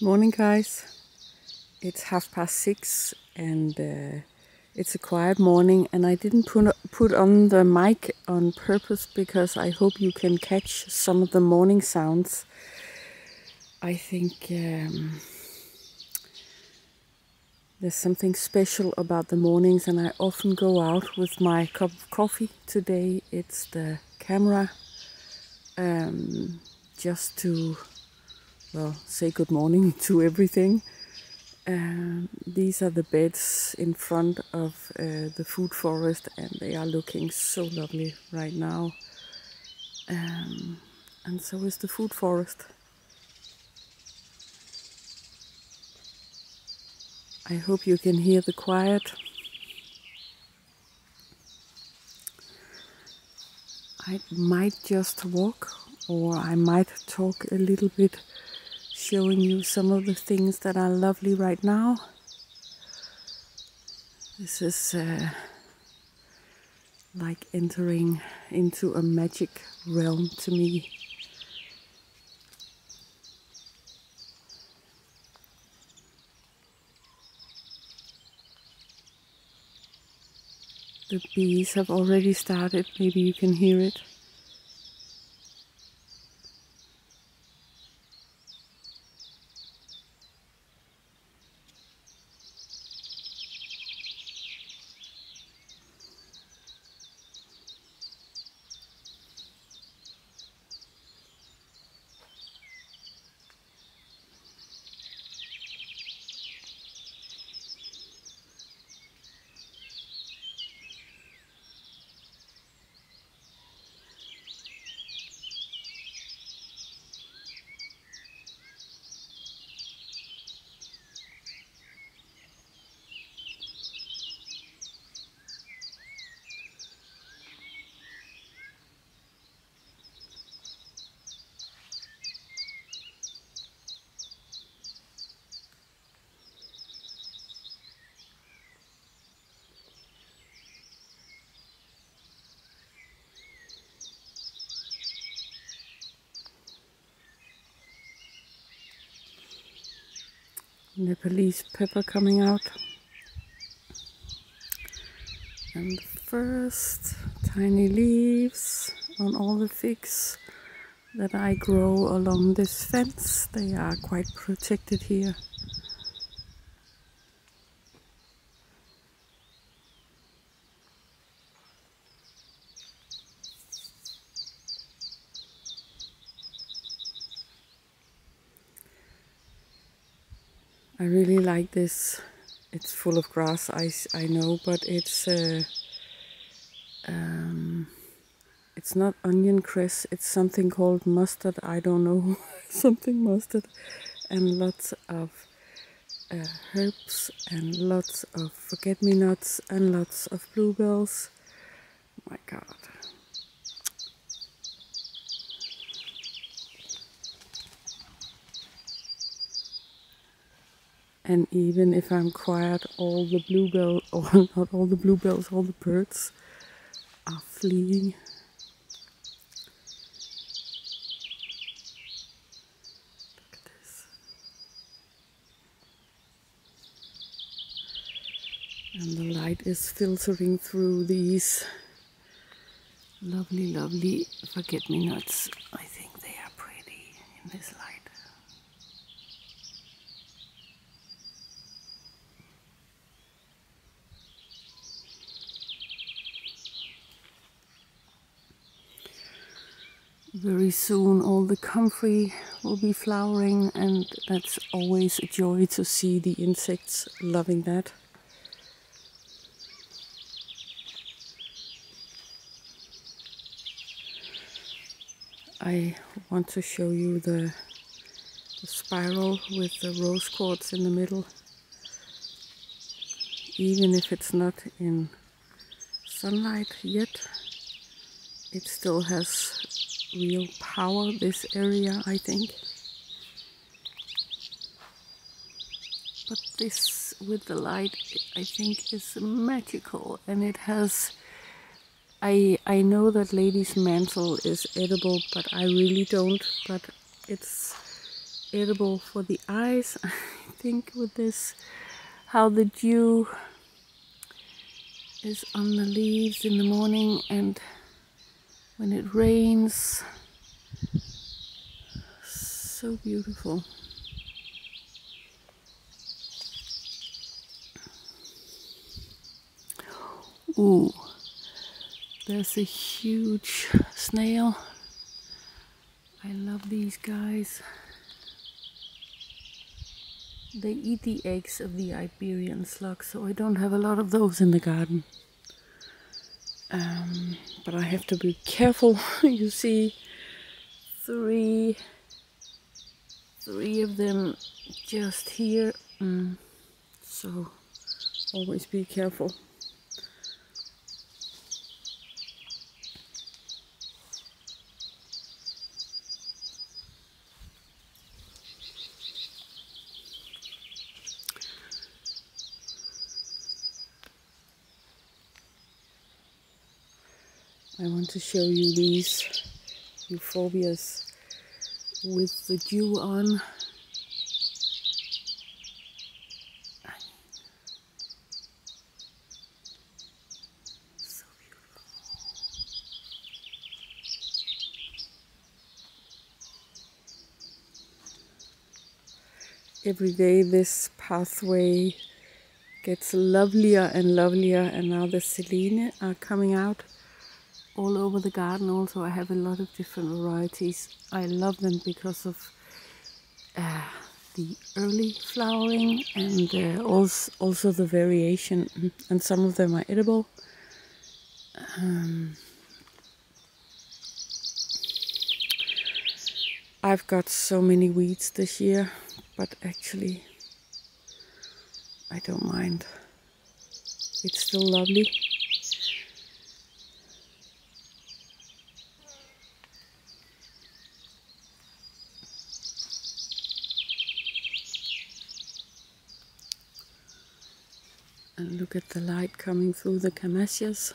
Morning, guys. It's 6:30 and it's a quiet morning, and I didn't put on the mic on purpose because I hope you can catch some of the morning sounds. I think there's something special about the mornings, and I often go out with my cup of coffee. Today it's the camera, just to say good morning to everything. These are the beds in front of the food forest, and they are looking so lovely right now. And so is the food forest. I hope you can hear the quiet. I might just walk, or I might talk a little bit, showing you some of the things that are lovely right now. This is like entering into a magic realm to me. The bees have already started, maybe you can hear it. Nepalese pepper coming out. And the first tiny leaves on all the figs that I grow along this fence. They are quite protected here. I really like this. It's full of grass, I know, but it's not onion cress. It's something called mustard. I don't know, something mustard, and lots of herbs, and lots of forget-me-nots, and lots of bluebells. Oh my God. And even if I'm quiet, all the bluebells, or not all the bluebells, all the birds are fleeing. Look at this. And the light is filtering through these lovely, lovely forget-me-nots. I think they are pretty in this light. Very soon all the comfrey will be flowering, and that's always a joy to see the insects loving that. I want to show you the spiral with the rose quartz in the middle. Even if it's not in sunlight yet, it still has real power, this area, I think. But this with the light, I think, is magical, and it has... I know that lady's mantle is edible, but I really don't. But it's edible for the eyes. I think with this, how the dew is on the leaves in the morning and when it rains. So beautiful. Ooh, there's a huge snail. I love these guys. They eat the eggs of the Iberian slug, so I don't have a lot of those in the garden. But I have to be careful. You see three of them just here. So always be careful. I want to show you these euphorbias with the dew on. So beautiful. Every day this pathway gets lovelier and lovelier, and now the Selene are coming out all over the garden. Also, I have a lot of different varieties. I love them because of the early flowering and also the variation, and some of them are edible. I've got so many weeds this year, but actually I don't mind. It's still lovely. And look at the light coming through the camascias.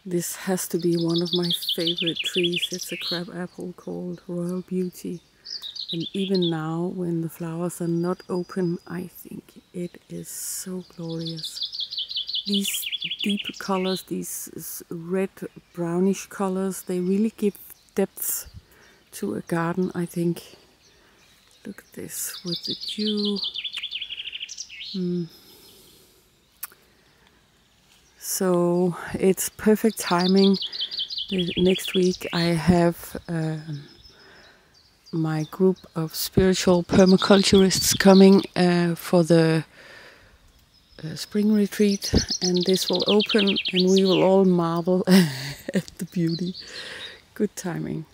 This has to be one of my favorite trees. It's a crab apple called Royal Beauty. And even now, when the flowers are not open, I think it is so glorious. These deep colors, these red brownish colors, they really give depth to a garden, I think. Look at this with the dew. So it's perfect timing. Next week I have my group of spiritual permaculturists coming for the spring retreat, and this will open and we will all marvel at the beauty. Good timing.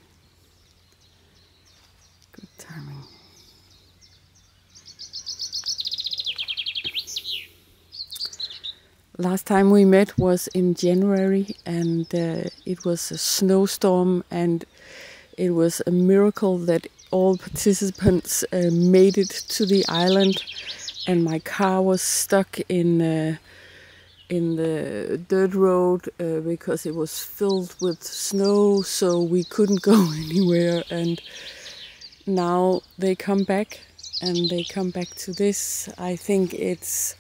Good timing. Last time we met was in January, and it was a snowstorm, and it was a miracle that all participants made it to the island, and my car was stuck in the dirt road because it was filled with snow, so we couldn't go anywhere. And now they come back, and they come back to this. I think it's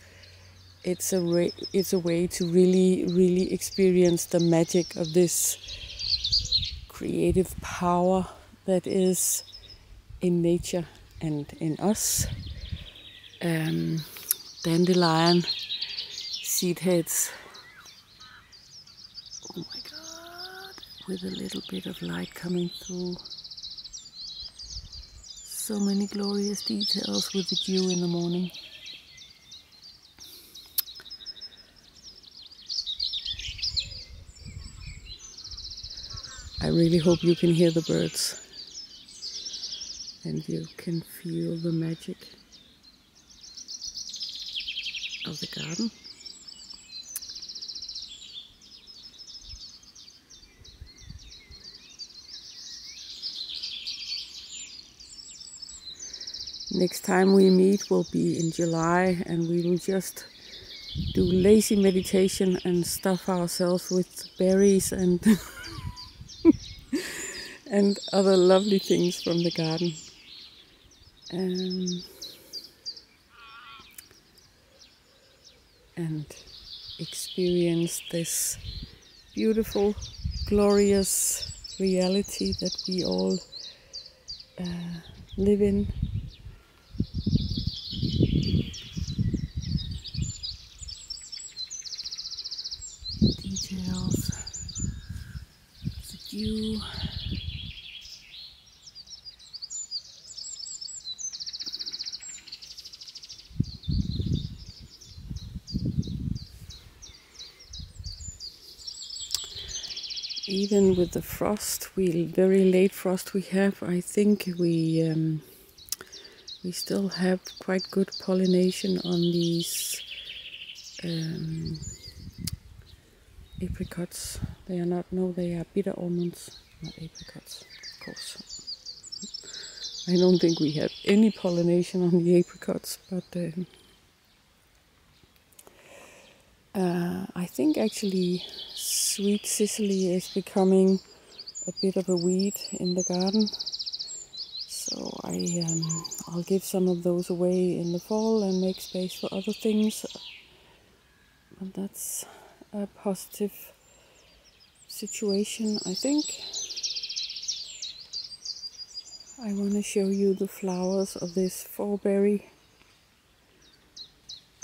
a way to really experience the magic of this creative power that is in nature and in us. dandelion seed heads. Oh my god, with a little bit of light coming through. So many glorious details with the dew in the morning. I really hope you can hear the birds and you can feel the magic of the garden. Next time we meet will be in July, and we will just do lazy meditation and stuff ourselves with berries and and other lovely things from the garden. And experience this beautiful, glorious reality that we all live in. Details, the dew. Even with the frost, very late frost we have, I think we still have quite good pollination on these apricots. They are not, no, they are bitter almonds, not apricots, of course. I don't think we have any pollination on the apricots, but I think actually sweet Sicily is becoming a bit of a weed in the garden. So I'll give some of those away in the fall and make space for other things. But that's a positive situation, I think. I want to show you the flowers of this fourberry.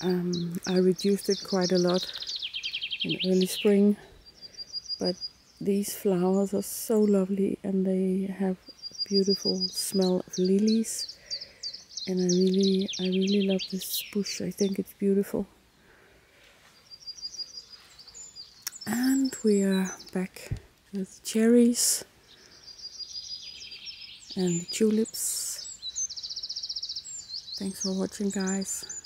I reduced it quite a lot in early spring, but these flowers are so lovely and they have a beautiful smell of lilies, and I really love this bush. I think it's beautiful. And we are back with cherries and tulips. Thanks for watching, guys.